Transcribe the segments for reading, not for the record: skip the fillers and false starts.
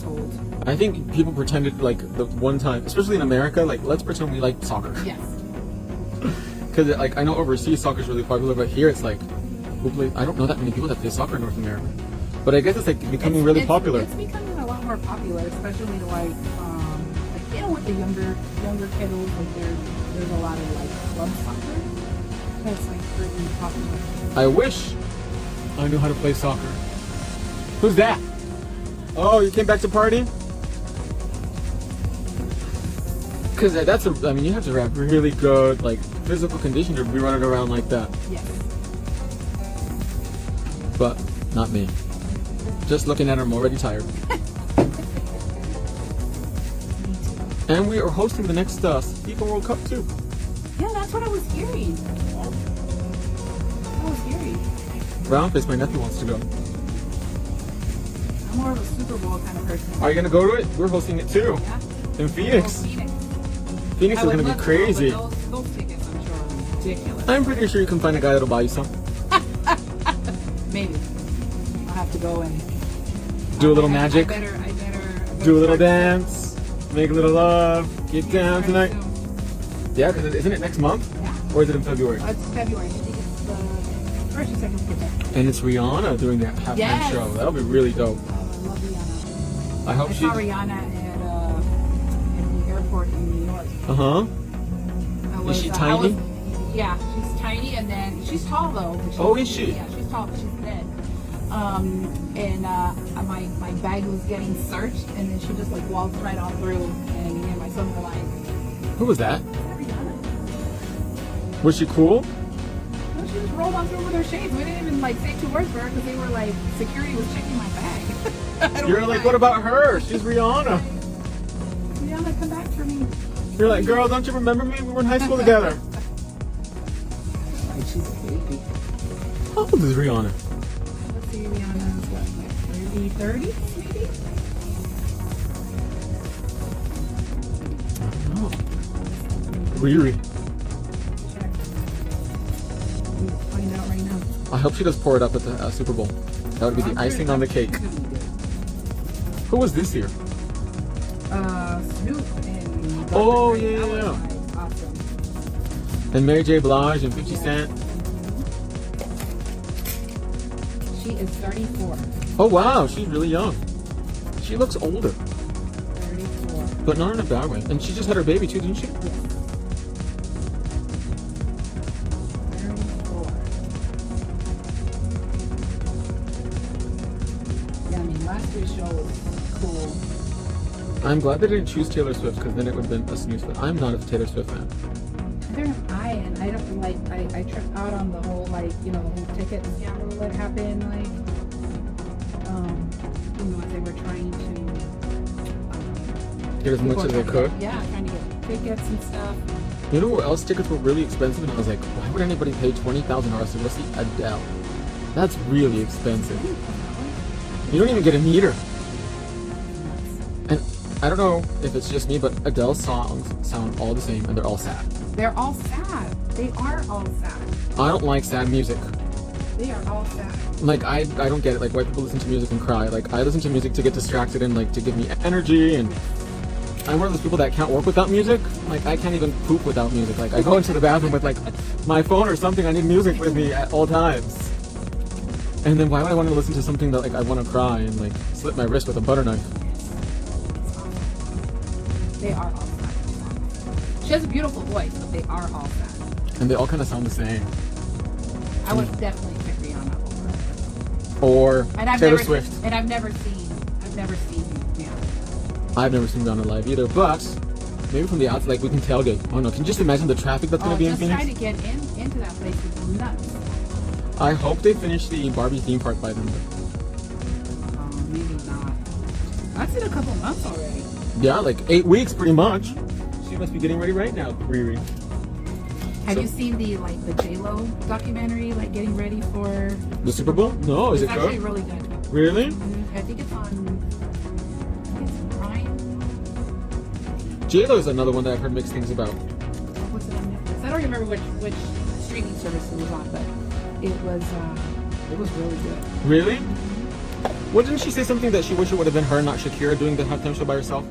told. I think people pretended like the one time, especially in America, like let's pretend we like soccer. Yes. Because like I know overseas soccer is really popular, but here it's like, I don't know that many people that play soccer in North America. But I guess it's like becoming really popular. It's becoming a lot more popular, especially like you know, with the younger kiddos. Like there's a lot of like club soccer that's like pretty popular. I wish I knew how to play soccer. Who's that? Oh, you came back to party? Because I mean, you have to have really good like physical condition to be running around like that. Yes. But not me. Just looking at her, I'm already tired. And we are hosting the next FIFA World Cup too. Yeah, that's what I was hearing. Roundface, my nephew wants to go. I'm more of a Super Bowl kind of person. Are you gonna go to it? We're hosting it too. Yeah. In Phoenix. Phoenix is gonna be crazy. Those tickets, I'm sure, are ridiculous. I'm pretty sure you can find a guy that'll buy you some. Maybe. I'll have to go and do a little magic. I better do a little dance. Make a little love. Get down tonight. Yeah, because isn't it next month? Yeah. Or is it in February? It's February. I think it's the first or second week. And it's Rihanna doing that halftime show. That'll be really dope. I love Rihanna. I hope I saw Rihanna at the airport in New York. Is she tiny? Yeah, she's tiny, and then she's tall though. Is she? Yeah, she's tall, but she's thin. And my bag was getting searched, and then she just like walked right on through, and me and my son were like, who was that? Rihanna. Was she cool? No, she just rolled on through with her shades. We didn't even like say 2 words for her because they were like, security was checking my bag. You're like, what about her? She's Rihanna. Rihanna, come back for me. You're like, girl, don't you remember me? We were in high school together. Like, she's a baby. How old is Rihanna? Let's see, Rihanna's what, like 30, maybe? I don't know. Riri. Check. We'll find out right now. I hope she does pour it up at the Super Bowl. That would be the icing on the cake. Who was this year? Snoop and Dr. Oh, Dre. yeah. That was like awesome. And Mary J. Blige and 50 Cent. She is 34. Oh, wow. She's really young. She looks older. 34. But not in a bad way. And she just had her baby too, didn't she? Yes. 34. Yeah, I mean, last year's show was cool. I'm glad they didn't choose Taylor Swift because then it would have been a snooze. But I'm not a Taylor Swift fan. Neither am I, and I don't like. I tripped out on the whole the whole ticket scandal that happened. As they were trying to Get as much as they could. Yeah, trying to get tickets and stuff. You know what else? Tickets were really expensive, and I was like, why would anybody pay $20,000 to go see Adele? That's really expensive. You don't even get a meter. And I don't know if it's just me, but Adele's songs sound all the same, and they're all sad. They're all sad. They are all sad. I don't like sad music. They are all sad. Like, I don't get it. Like, white people listen to music and cry. Like, I listen to music to get distracted and, like, to give me energy. And I'm one of those people that can't work without music. Like, I can't even poop without music. Like, I go into the bathroom with, like, my phone or something. I need music with me at all times. And then why would I want to listen to something that, like, I want to cry and, like, slit my wrist with a butter knife? They are all sad. She has a beautiful voice, but they are all sad. And they all kind of sound the same. I would definitely pick Rihanna over. Or Taylor Swift. And I've never seen Rihanna. I've never seen Rihanna live either, but maybe from the outside, like, we can tailgate. Oh no, can you just imagine the traffic that's going to be in Phoenix? Just trying to get into that place is nuts. I hope they finish the Barbie theme park by then. Maybe not. I've seen a couple months already. Yeah, like 8 weeks pretty much. She must be getting ready right now, Riri. Have you seen the J-Lo documentary, like getting ready for the Super Bowl? No, is it good? It's actually really good. Really? I think it's on Prime. J-Lo is another one that I've heard mixed things about. What's it on Netflix? I don't remember which streaming service it was on, but it was really good. Really? Well, didn't she say something that she wished it would have been her, not Shakira, doing the halftime show by herself?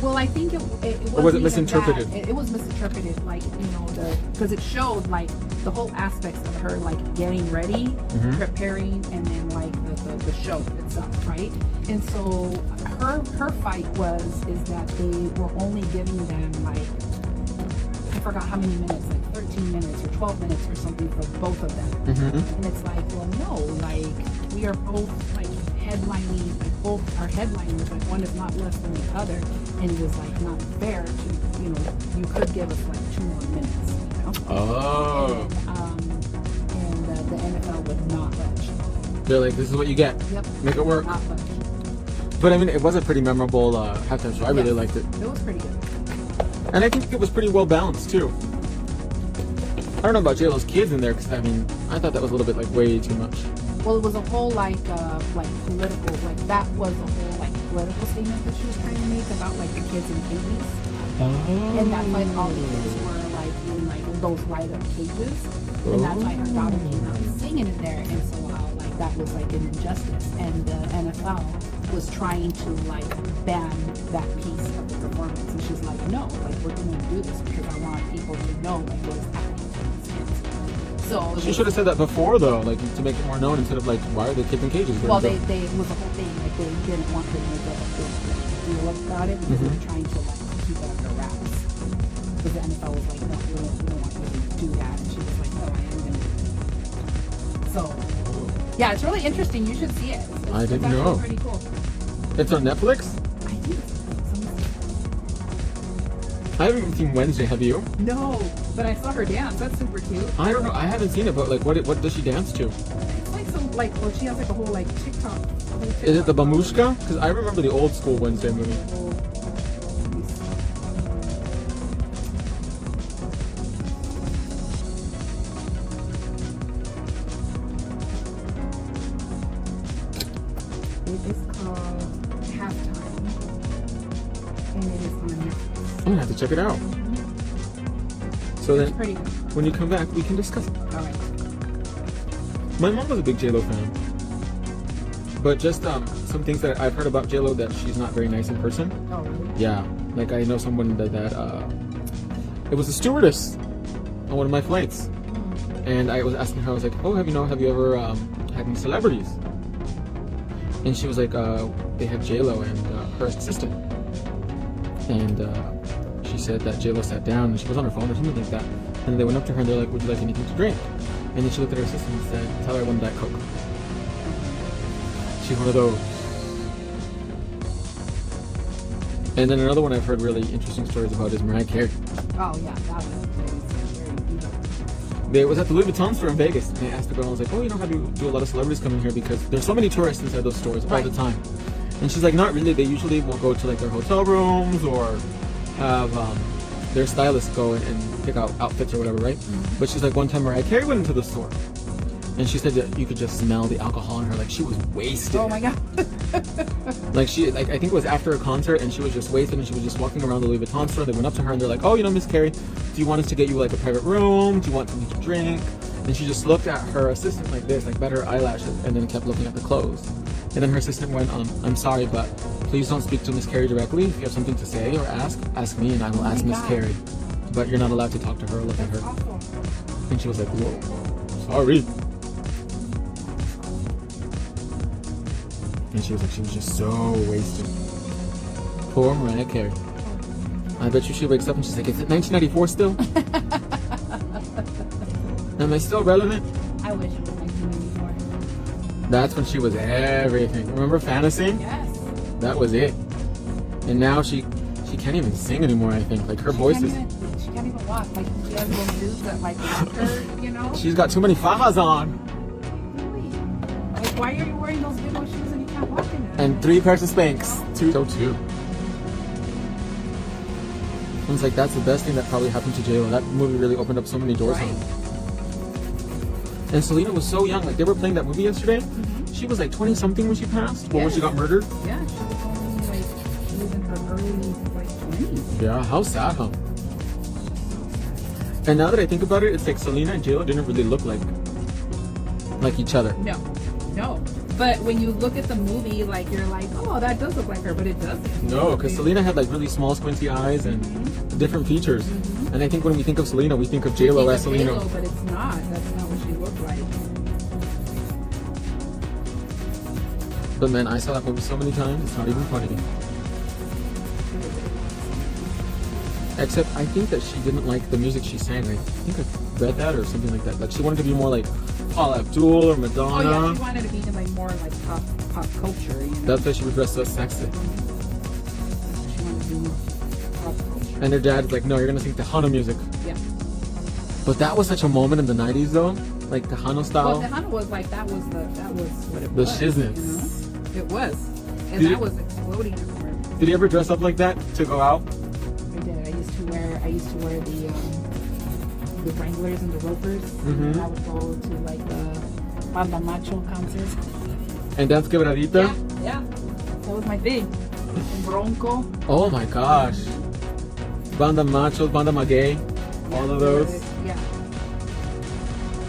Well, I think it Or was it wasn't even misinterpreted? that. It was misinterpreted, like, you know, because it showed like the whole aspects of her like getting ready, preparing, and then like the show itself, right? And so her fight is that they were only giving them like, I forgot how many minutes, like 13 minutes or 12 minutes or something for both of them. And it's like, well, no, like we are both like headlining, like both are headliners, like one is not less than the other, and it was like not fair to, you know, you could give us like 2 more minutes, you know? Oh. And the NFL would not budge. They're like, this is what you get. Yep. Make it work. Not budge. But I mean, it was a pretty memorable halftime show. I really Yes. liked it. It was pretty good. And I think it was pretty well balanced too. I don't know about JLo's kids in there, because I mean, I thought that was a little bit like way too much. Well, it was a whole like political, like that was a whole like political statement that she was trying to make about like the kids in cages. And that's why all the kids were like in like those light up cages. And that's why her daughter came out singing in there, and so how like that was like an injustice. And the NFL was trying to like ban that piece of the performance, and she's like, no, like we're gonna do this because I want people to know like what is happening to these kids. So She should have said that before though, like to make it more known, instead of like, why are the kids in cages? well, they it was a whole thing. Like they didn't want her to make a big deal about it because they were trying to like keep it under wraps. Because the NFL was like, no, we don't want you to do that, and she was like, no, I am gonna do it. So yeah, it's really interesting. You should see it. I didn't it's actually know. Pretty cool. It's on Netflix? I think so. I haven't even seen Wednesday, have you? No, but I saw her dance. That's super cute. I don't know, I haven't seen it, but like what does she dance to? It's like some like, well, she has like a whole like TikTok. Is it the Bamushka? Because I remember the old school Wednesday movie. It is called Halftime, and it is on Netflix. I'm gonna have to check it out. So It's then, pretty good. when you come back, we can discuss it. All right. My mom was a big JLo fan, but just some things that I've heard about JLo, that she's not very nice in person. Oh, really? Yeah, like I know someone that it was a stewardess on one of my flights, and I was asking her, I was like, oh, have you ever had any celebrities? And she was like, they had JLo and her assistant, and she said that JLo sat down and she was on her phone or something like that, and they went up to her and they're like, would you like anything to drink? And then she looked at her assistant and said, tell her I want Diet Coke. She's one of those. And then another one I've heard really interesting stories about is Mariah Carey. Oh, yeah, that was very beautiful. They was at the Louis Vuitton store in Vegas, and they asked the girl, I was like, oh, you know, how do a lot of celebrities come in here, because there's so many tourists inside those stores all the time. And she's like, not really. They usually will go to like their hotel rooms or have their stylists go and pick out outfits or whatever, right? But she's like, one time Mariah Carey went into the store, and she said that you could just smell the alcohol on her, like she was wasted. Oh my god. Like I think it was after a concert, and she was just wasted, and she was just walking around the Louis Vuitton store. They went up to her and they're like, oh, you know, Miss Carey, do you want us to get you like a private room? Do you want something to drink? And she just looked at her assistant like this, like bet her eyelashes, and then kept looking at the clothes. And then her assistant went, I'm sorry, but please don't speak to Miss Carey directly. If you have something to say or ask me, and I will ask Miss Carey. But you're not allowed to talk to her or look at her. Awful. And she was like, whoa, sorry. And she was like, she was just so wasted. Poor Mariah Carey. I bet you she wakes up and she's like, is it 1994 still? Am I still relevant? I wish it was 1994. That's when she was everything. Remember Fantasy? Yes. That was it. And now she can't even sing anymore, I think. Like her voice is... She can't even walk. Like she has little dudes that like rock her, you know? She's got too many fajas on. Really? Like why are you wearing those big old shoes and you can't walk in them? And 3 pairs of Spanx. Two. I was like, that's the best thing that probably happened to JLo. That movie really opened up so many doors for her. And Selena was so young. Like they were playing that movie yesterday. She was like 20 something when she passed. Or when she got murdered. Yeah, she was only like, she was in her early like 20s. Yeah, how sad, huh? And now that I think about it, it's like Selena and JLo didn't really look like each other. No. But But when you look at the movie, like you're like, oh, that does look like her, but it doesn't. No, because Selena had like really small, squinty eyes and different features. And I think when we think of Selena, we think of J-Lo as Selena. J-Lo, but it's not. That's not what she looked like. But man, I saw that movie so many times, it's not even funny. Except I think that she didn't like the music she sang. I think I read that or something like that. Like she wanted to be more like Paula Abdul or Madonna. Oh yeah, she wanted to be in like more like pop culture. You know? That's why she would dress so sexy. She wanted to be more pop culture. And her dad's like, no, you're gonna sing Tejano music. Yeah. But that was such a moment in the 90s though. Like Tejano style. Well, Tejano was like, that was what it The was. shizness. You know? It was. And Did that you- was exploding everywhere. Did you ever dress up like that to go out? I did. I used to wear the Wranglers and the Ropers. Mhm. And I would go to like the Banda Macho concerts. And dance quebradita? Yeah. That was my thing. And Bronco. Oh my gosh. Banda Machos, Banda Maguey, all of those. Yeah.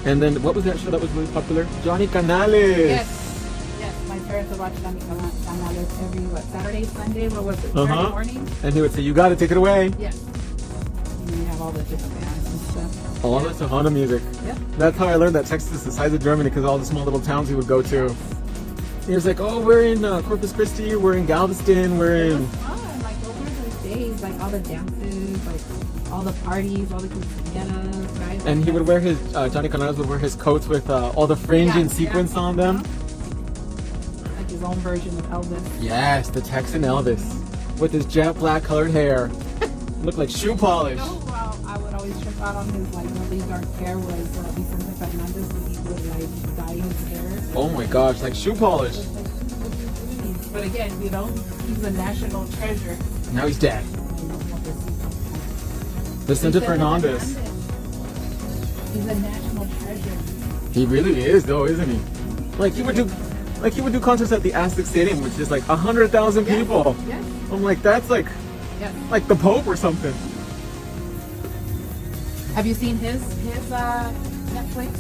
And then what was that show that was really popular? Johnny Canales. Yes. My parents would watch Johnny Canales every Saturday, Sunday. What was it? Saturday morning. And he would say, "You got to take it away." Yes. And then you have all the different bands and stuff. All the Tejano music. Yep. That's how I learned that Texas is the size of Germany because all the small little towns he would go to. He was like, "Oh, we're in Corpus Christi, we're in Galveston, we're It in." was fun. Like those were those days. Like all the dances, like all the parties, all the quinceañeras, guys. And he would wear his Johnny Canales would wear his coats with all the fringe and sequins on them. Like his own version of Elvis. Yes, the Texan Elvis with his jet black colored hair, looked like shoe polish. You know who I would always trip out on his like really dark hair was Vicente Fernandez when he would like dye his hair. Oh my gosh, like shoe polish. But again, you know, he's a national treasure. Now he's dead. Vicente Fernandez. He's a national treasure. He really is, though, isn't he? Like he would do concerts at the Aztec Stadium, which is like 100,000 people. Yes. I'm like, that's like the Pope or something. Have you seen his Netflix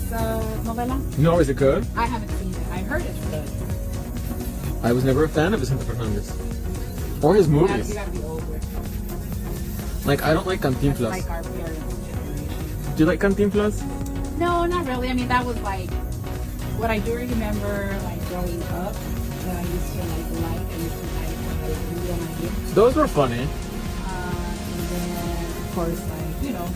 novela? No, is it good? I haven't seen it. I heard it's good. I was never a fan of Vicente Fernandez or his movies. You gotta be older. Like I don't like Cantinflas. Like our parents' generation. Do you like Cantinflas? No, not really. I mean, that was like what I do remember, like growing up, that I used to like. I used to like Those were funny. and then of course, like you know,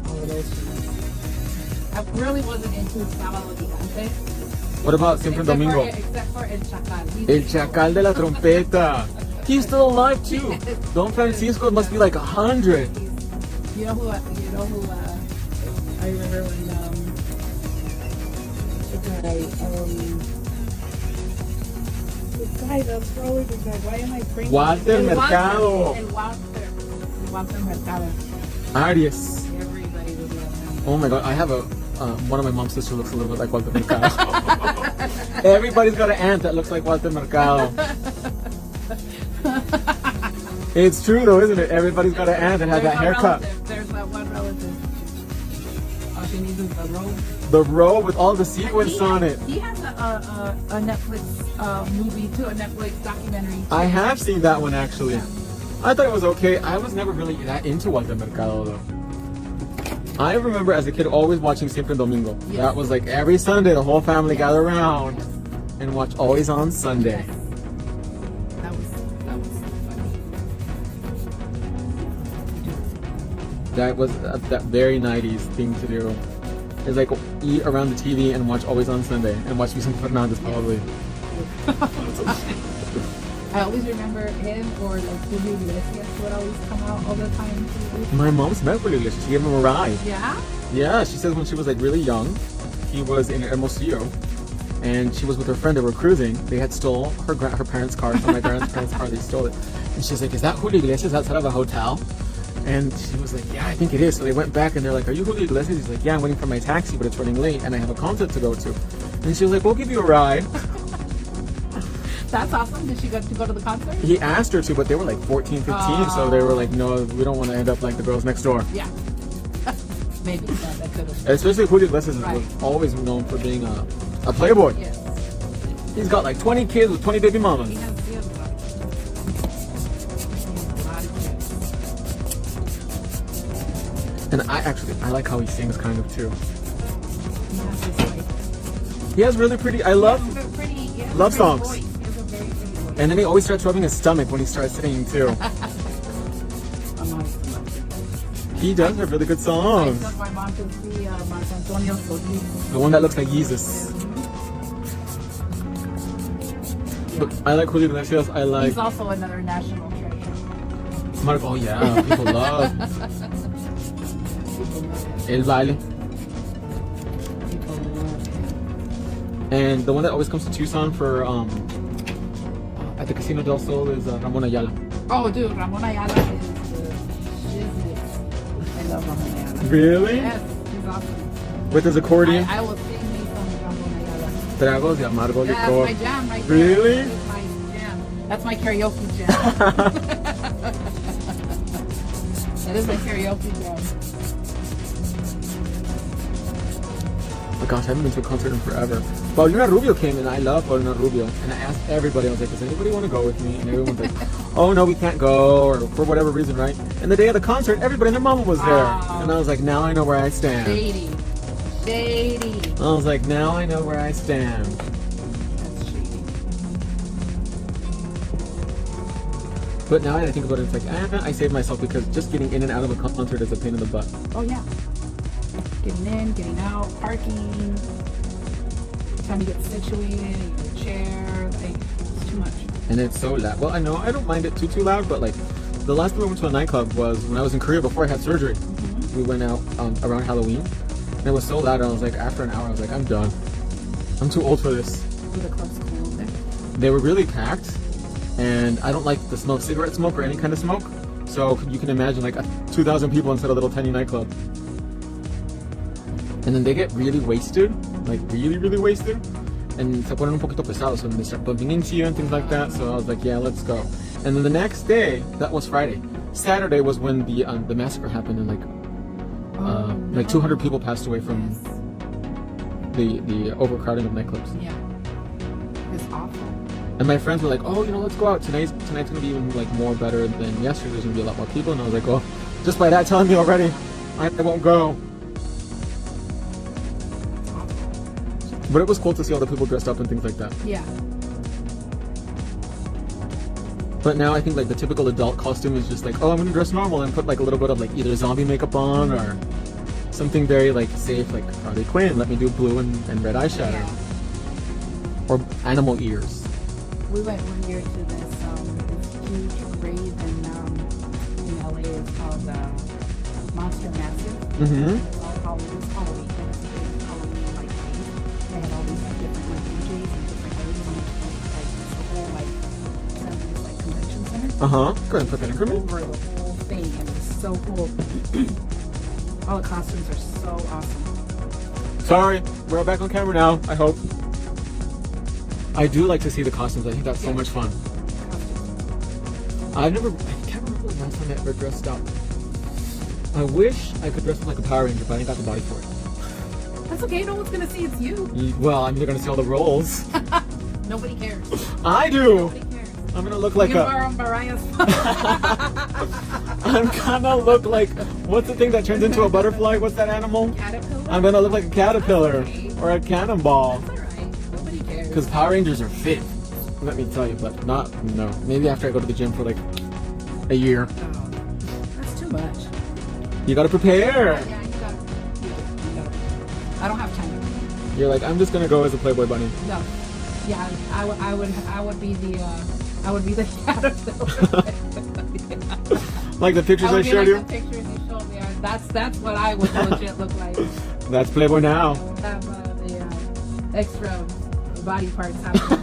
all of those things. I really wasn't into Sábado Gigante. What about Siempre Domingo? Except for El Chacal. El Chacal de la Trompeta. He's still alive too. Don Francisco must be like 100. You know who? I remember when this guy, the pro, this guy. Why am I bringing? Walter Mercado. Walter Mercado. Aries. Everybody would love him. Oh my god, I have a one of my mom's sisters looks a little bit like Walter Mercado. Everybody's got an aunt that looks like Walter Mercado. It's true though, isn't it? Everybody's got an aunt that has that haircut. There's that one relative. All she needs is the robe. The robe with all the sequins on it. He has a Netflix movie too, a Netflix documentary. I have seen that one actually. I thought it was okay. I was never really that into Walter Mercado though. I remember as a kid always watching Siempre Domingo. Yes. That was like every Sunday the whole family gathered around and watch Always on Sunday. That was funny. That was that very 90s thing to do. It's like eat around the TV and watch Always on Sunday and watch Vicente Fernandez probably. I always remember him or like Julio Iglesias would always come out all the time too. My mom's met Julio Iglesias. She gave him a ride. Yeah? Yeah, she says when she was like really young, he was in Hermosillo, and she was with her friend. They were cruising. They had stole her parents' car from my grandparents' car. They stole it, and she's like, "Is that Julio Iglesias outside of a hotel?" And she was like, "Yeah, I think it is." So they went back and they're like, "Are you Julio Iglesias?" He's like, "Yeah, I'm waiting for my taxi, but it's running late, and I have a concert to go to." And she was like, "We'll give you a ride." That's awesome. Did she go to the concert? He asked her to, but they were like 14, 15, so they were like, "No, we don't want to end up like the girls next door." Yeah. maybe that could have. Especially Julio Iglesias Right. was always known for being a playboy. Yes. He's got like 20 kids with 20 baby mamas. He has a lot of kids. And I like how he sings kind of too. He has this like. He has really pretty, I love, He has a pretty, he has a love pretty songs. voice. He has a very pretty voice. And then he always starts rubbing his stomach when he starts singing too. I'm not. He does have really good I songs. took my mom to see Marco Antonio Solís. The one that looks like Jesus. But I like Julio Iglesias. I like He's also another national treasure. Marco. Oh yeah, people love El Baile. People love him. And the one that always comes to Tucson for at the Casino del Sol is Ramon Ayala. Oh, dude, Ramon Ayala is the shiznit. I love Ramon Ayala. Really? Yes, he's awesome. With his accordion. I will sing me some Ramon Ayala. Tragos de amargo That's licor. my jam right there. Really? That's my jam. That's my karaoke jam. That is my karaoke jam. Oh gosh, I haven't been to a concert in forever. Paulina Rubio came and I love Paulina Rubio. And I asked everybody, I was like, does anybody want to go with me? And everyone's like, oh no, we can't go, or for whatever reason, right? And the day of the concert, everybody and their mama was there. Oh. And I was like, now I know where I stand. Shady. Shady. I was like, now I know where I stand. That's shady. But now that I think about it, it's like, I saved myself because just getting in and out of a concert is a pain in the butt. Oh, yeah. Getting in, getting out, parking, trying to get situated in your chair. Like, it's too much. And it's so loud. Well, I know I don't mind it too loud, but like the last time I went to a nightclub was when I was in Korea before I had surgery. Mm-hmm. We went out around Halloween, and it was so loud. And I was like, after an hour, I was like, I'm done. I'm too old for this. Were the clubs cool there? They were really packed, and I don't like the smell of cigarette smoke or any kind of smoke. So you can imagine like 2,000 people inside a little tiny nightclub. And then they get really wasted, like really wasted. And se ponen un poquito pesados when they start bumping into you and things like that. So I was like, yeah, let's go. And then the next day, that was Friday. Saturday was when the massacre happened, and like 200 people passed away from the overcrowding of nightclubs. Yeah. It's awful. And my friends were like, oh, let's go out. Tonight's gonna be even like more better than yesterday. There's gonna be a lot more people. And I was like, oh, just by that telling me already, I won't go. But it was cool to see all the people dressed up and things like that. Yeah. But now I think like the typical adult costume is just like, oh, I'm gonna dress normal and put like a little bit of like either zombie makeup on or something very like safe, like Harley Quinn. Let me do blue and red eyeshadow. Yeah. Or animal ears. We went one year to this huge rave in LA. It's called Monster Massive. Mm-hmm. It's all Halloween. It's Halloween. It's a big Halloween like rave. They had all these like different like DJs and different areas, and it's the whole like kind of this like convention center. Go ahead and put that in for me. Over the whole thing, and it's so cool. All the costumes are so awesome. Sorry, we're back on camera now, I hope. I do like to see the costumes. I think that's so much fun. I can't remember the last time I ever dressed up. I wish I could dress up like a Power Ranger, but I ain't got the body for it. That's okay. No one's gonna see it's you. Well, I mean, they're gonna see all the rolls. Nobody cares. I do. Nobody cares. I'm gonna look like You can borrow Mariah's. I'm gonna look like, what's the thing that turns into a butterfly? What's that animal? Caterpillar. I'm gonna look like a caterpillar Okay. or a cannonball. That's alright. Nobody cares. Because Power Rangers are fit. Let me tell you, but no. Maybe after I go to the gym for like a year. Oh, that's too much. You gotta prepare. Yeah, you gotta. I don't have time. You're like, I'm just gonna go as a Playboy bunny. No. Yeah, I would be the caterpillar. Like the pictures I showed you? The pictures you showed me. That's what I would legit look like. That's Playboy now. I would have the extra body parts happening.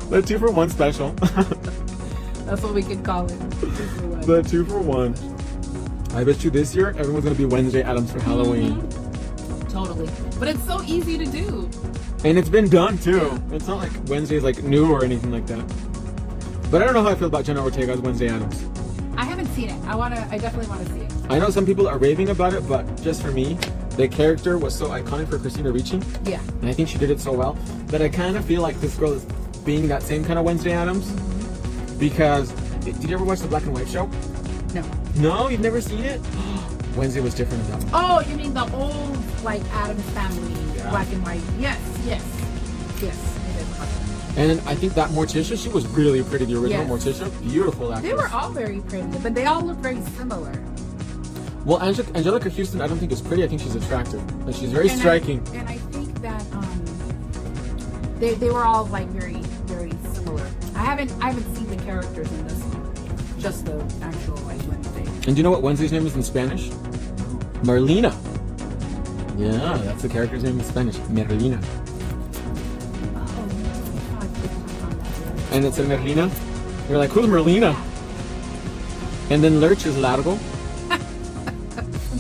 The 2-for-1 special. That's what we could call it. The 2-for-1. I bet you this year everyone's gonna be Wednesday Addams for Halloween. Mm-hmm. Totally. But it's so easy to do. And it's been done too. It's not like Wednesday's like new or anything like that. But I don't know how I feel about Jenna Ortega's Wednesday Addams. I haven't seen it. I definitely want to see it. I know some people are raving about it, but just for me, the character was so iconic for Christina Ricci. Yeah. And I think she did it so well that I kind of feel like this girl is being that same kind of Wednesday Addams. Because, did you ever watch the Black and White show? No. No, you've never seen it? Wednesday was different in that one. Oh, you mean the old, like, Addams Family, Black and White? Yes. It is. And I think that Morticia, she was really pretty, the original Morticia. Beautiful actress. They were all very pretty, but they all look very similar. Well, Angelica Houston, I don't think is pretty. I think she's attractive. And she's very striking. And I think that they were all, like, very, very similar. I haven't seen the characters in this one. Just the actual, like, Wednesday. And do you know what Wednesday's name is in Spanish? Merlina. Yeah, that's the character's name in Spanish. Merlina. And it's a Merlina. You're like, who's Merlina? And then Lurch is Largo. I'm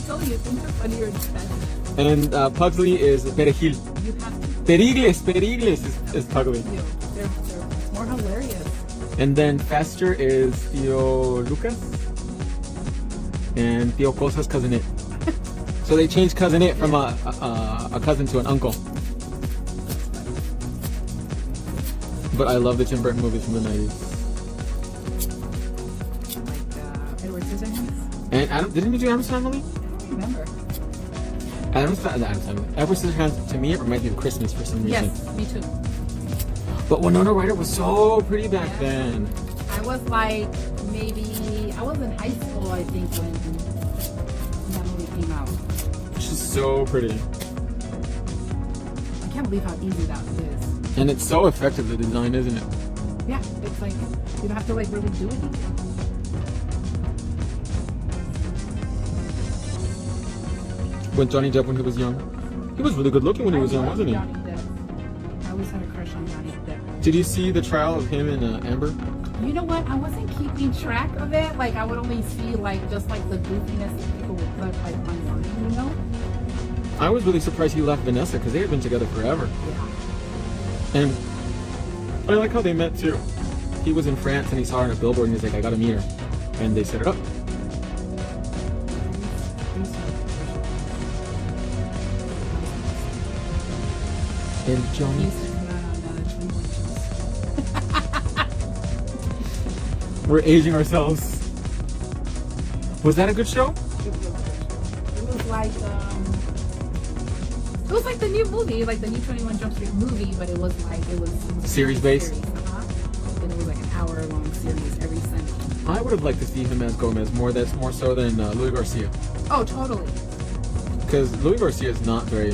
telling you, things are funnier in Spanish. And Pugsley is Perejil. You have to. Perigles is Pugsley. They're more hilarious. And then Fester is Tío Lucas. And Tío Cosa's cousin It. So they changed cousin It from a cousin to an uncle. But I love the Tim Burton movies from the 90s. Like Edward Scissorhands? And didn't you do Addams Family? I don't remember. Addams Family. Edward Scissorhands, to me, it reminds me of Christmas for some reason. Yes, me too. But Winona Ryder was so pretty back then. I was like, I was in high school, I think, when that movie came out. She's so pretty. I can't believe how easy that is. And it's so effective, the design, isn't it? Yeah, it's like, you don't have to, like, really do anything. When Johnny Depp, when he was young. He was really good looking when he was young, wasn't he? Johnny Depp. I always had a crush on Johnny Depp. Did you see the trial of him and Amber? You know what? I wasn't keeping track of it. Like, I would only see, like, just, like, the goofiness that people would put, like, online, you know? I was really surprised he left Vanessa because they had been together forever. Yeah. And I like how they met too. He was in France and he saw her on a billboard and he's like, I gotta meet her. And they set it up. And Johnny. Used to come out on 21 We're aging ourselves. Was that a good show? It was like the new movie, like the new 21 Jump Street movie, but it was Series based? And it was like an hour-long series every Sunday. I would have liked to see him as Gomez more. That's more so than Louis Garcia. Oh, totally. Because Louis Garcia is not very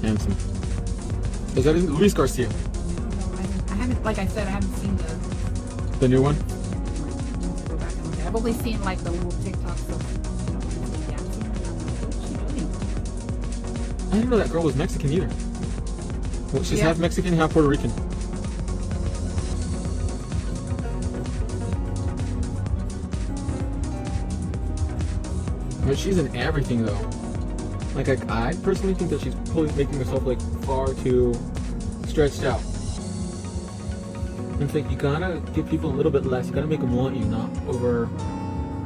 handsome. Is that Luis Garcia? I haven't, like I said, I haven't seen The new one? Go back and look at it. I've only seen like the little TikToks of, I didn't know that girl was Mexican either. Well, she's half Mexican, half Puerto Rican. But she's in everything though. Like I personally think that she's probably making herself like far too stretched out. It's like you gotta give people a little bit less. You gotta make them want you, not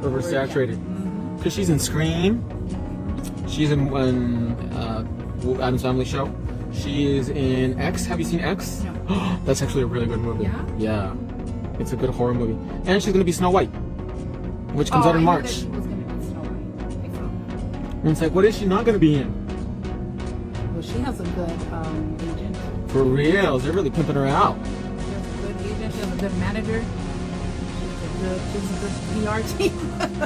oversaturated. Because she's in Scream. She's in Addams Family show. She is in X. Have you seen X? No. That's actually a really good movie. Yeah? Yeah. It's a good horror movie. And she's gonna be Snow White, which comes out in March. She was gonna be Snow White. And it's like, what is she not gonna be in? Well, she has a good agent. For real, they're really pimping her out. She has a good agent. She has a good manager. She has a good PR team.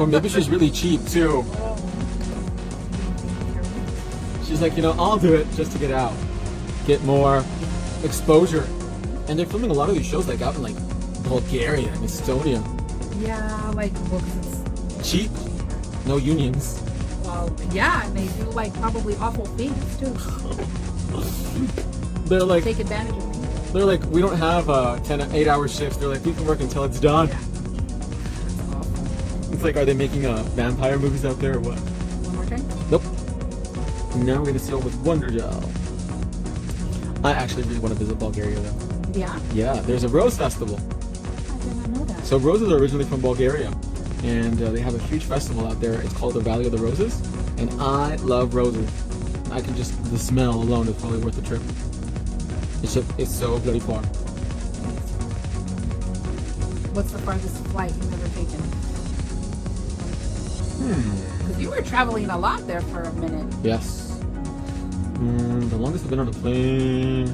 Or maybe she's really cheap too. She's like, I'll do it just to get out, get more exposure. And they're filming a lot of these shows like out in like Bulgaria and Estonia. Yeah, like, well, 'cause it's Cheap, no unions. well, yeah, and they do like probably awful things too. They're like, Take advantage of people. they're like, we don't have 8-hour shifts. They're like, we can work until it's done. Yeah. That's awful. It's like, are they making vampire movies out there or what? One more time? Nope. Now we're gonna sail with Wonder Gel. I actually really want to visit Bulgaria though. Yeah. Yeah, there's a rose festival. I did not know that. So roses are originally from Bulgaria. and they have a huge festival out there. It's called the Valley of the Roses, and I love roses. I can just, the smell alone is probably worth the trip. It's so bloody far. What's the farthest flight you've ever taken? Because you were traveling a lot there for a minute. Yes. The longest I've been on a plane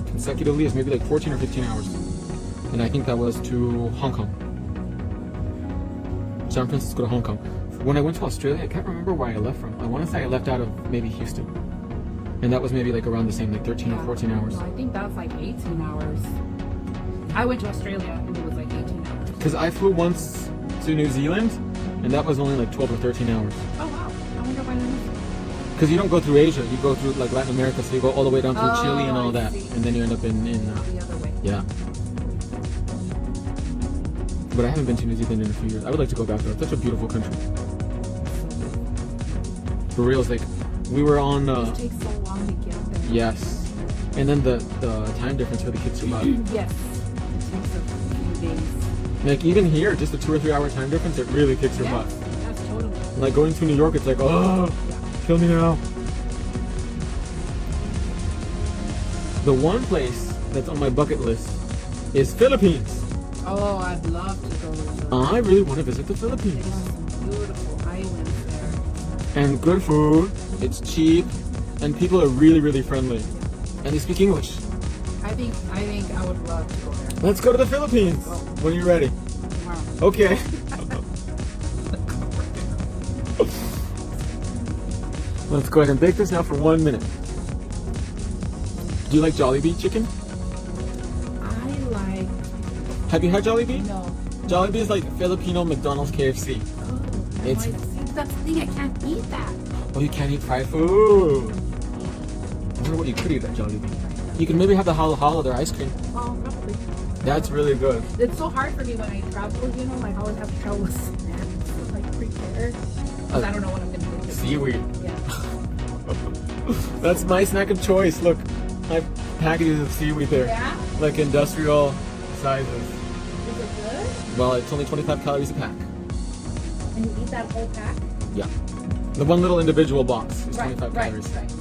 consecutively is maybe like 14 or 15 hours. And I think that was to Hong Kong. San Francisco to Hong Kong. When I went to Australia, I can't remember where I left from. I want to say I left out of maybe Houston. And that was maybe like around the same, like 13 or 14 hours. Well, I think that was like 18 hours. I went to Australia and it was like 18 hours. Because I flew once to New Zealand, and that was only like 12 or 13 hours. Oh wow, I wonder why that is. Because you don't go through Asia, you go through like Latin America, so you go all the way down through Chile and all I that. see. And then you end up in The other way. yeah. But I haven't been to New Zealand in a few years. I would like to go back there. It's such a beautiful country. For real, it's like, we were on... It takes so long to get there. yes. And then the time difference really kicks you out. Yes. It takes a few days. Like even here, just a 2 or 3 hour time difference, it really kicks your butt. That's totally. Like going to New York, it's like, oh, kill me now. The one place that's on my bucket list is Philippines. Oh, I'd love to go to the I really want to visit the They Philippines. have some beautiful islands there. And good food, it's cheap, and people are really, really friendly. And they speak English. I think I would love to go there. Let's go to the Philippines. Go. When are you ready? Tomorrow. Okay. Let's go ahead and bake this now for 1 minute. Do you like Jollibee chicken? I like Have you had Jollibee? no. Jollibee is like Filipino McDonald's KFC. Oh, It's- see, that's the thing. I can't eat that. Oh, you can't eat fried food. I wonder what you could eat at Jollibee. You can maybe have the halo halo, their ice cream. Oh, probably. That's really good. It's so hard for me when I travel. You know, like I always have to travel with snacks to like prepare. Because I don't know what I'm gonna do. Seaweed. Yeah. That's my snack of choice. Look, I have packages of seaweed there. Yeah. Like industrial sizes. Is it good? Well, it's only 25 calories a pack. And you eat that whole pack? Yeah. The one little individual box is Right. 25 Right. calories. Right.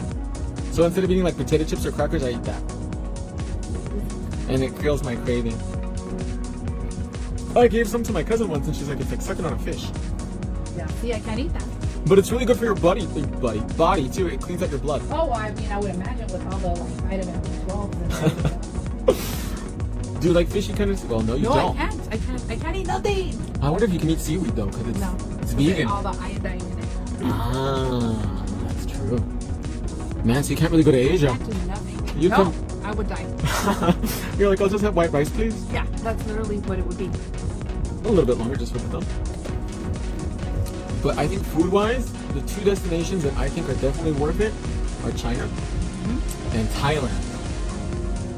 So instead of eating like potato chips or crackers, I eat that. And it kills my craving. I gave some to my cousin once and she's like, it's like sucking on a fish. Yeah. See, I can't eat that. But it's really good for your body too. It cleans out your blood. Oh, well, I mean, I would imagine with all the like vitamin B12 and everything. Do you like fishy kind of? Well, no, you No, don't. I can't eat nothing. I wonder if you can eat seaweed though, because it's, No. it's With vegan. all the iodine in it. Ah, that's true. Man, so you can't really go to Asia. Can't do nothing. You no, come- I would die. You're like, I'll just have white rice, please. Yeah, that's literally what it would be. A little bit longer just for the thumb. But I think food-wise, the two destinations that I think are definitely worth it are China and Thailand.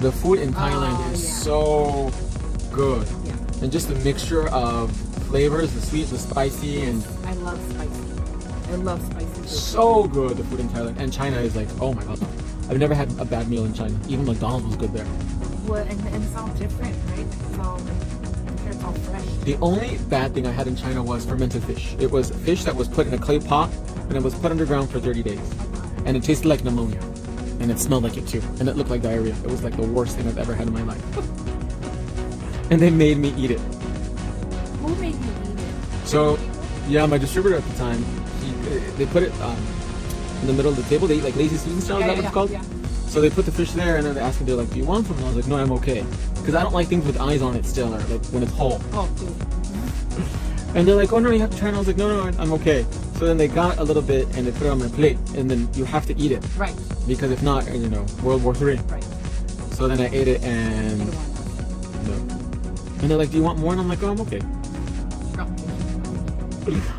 The food in Thailand is yeah. so good. Yeah. And just the mixture of flavors, the sweet, the spicy, and I love spicy. I love spicy food. so good, the food in Thailand. And China is like, oh my god. I've never had a bad meal in China. Even McDonald's was good there. Well, and it's all different, right? It's all fresh. The only bad thing I had in China was fermented fish. It was fish that was put in a clay pot and it was put underground for 30 days. And it tasted like pneumonia. And it smelled like it too. And it looked like diarrhea. It was like the worst thing I've ever had in my life. And they made me eat it. Who made you eat it? So, yeah, my distributor at the time, they put it in the middle of the table. They eat like lazy Susan style, is that what it's called? Yeah. So they put the fish there and then they asked me, they're like, do you want some? And I was like, no, I'm okay. Because I don't like things with eyes on it still, or like when it's whole. Oh, dude. And they're like, oh no, you have to try. And I was like, no, I'm okay. So then they got a little bit and they put it on my plate, and then you have to eat it. Right. Because if not, you know, World War III. Right. So then I ate it and... You don't want No. And they're like, do you want more? And I'm like, oh, I'm okay. that.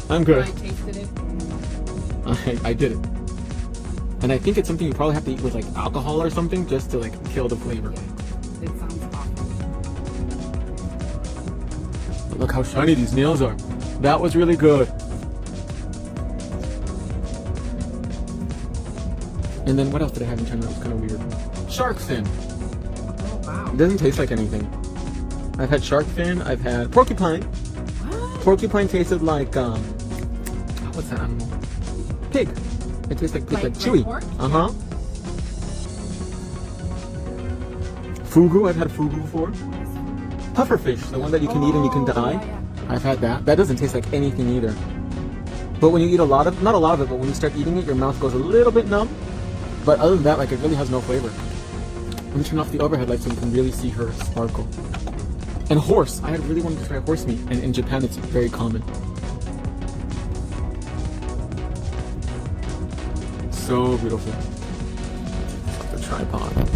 I'm When good. I tasted it. I did it. And I think it's something you probably have to eat with like alcohol or something just to like kill the flavor. Yeah. It sounds awful. But look how shiny these nails are. That was really good. And then what else did I have in China that was kind of weird? Shark fin. Oh, wow. It doesn't taste like anything. I've had shark fin. I've had porcupine. What? Porcupine tasted like what's that animal? Pig. It tastes like pig, like chewy. pork? Uh-huh. Fugu, I've had fugu before. Pufferfish, the one that you can eat and you can die. Yeah. I've had that. That doesn't taste like anything either. But when you eat a lot of, not a lot of it, but when you start eating it, your mouth goes a little bit numb. But other than that, like, it really has no flavor. Let me turn off the overhead light so you can really see her sparkle. And horse. I really wanted to try horse meat, and in Japan it's very common. So beautiful. The tripod.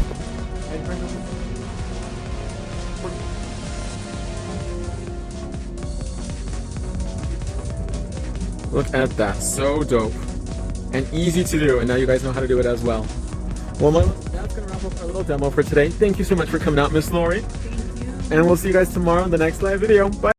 Look at that, so dope. And easy to do, and now you guys know how to do it as well. Well, that's gonna wrap up our little demo for today. Thank you so much for coming out, Miss Lori. Thank you. And we'll see you guys tomorrow in the next live video. Bye.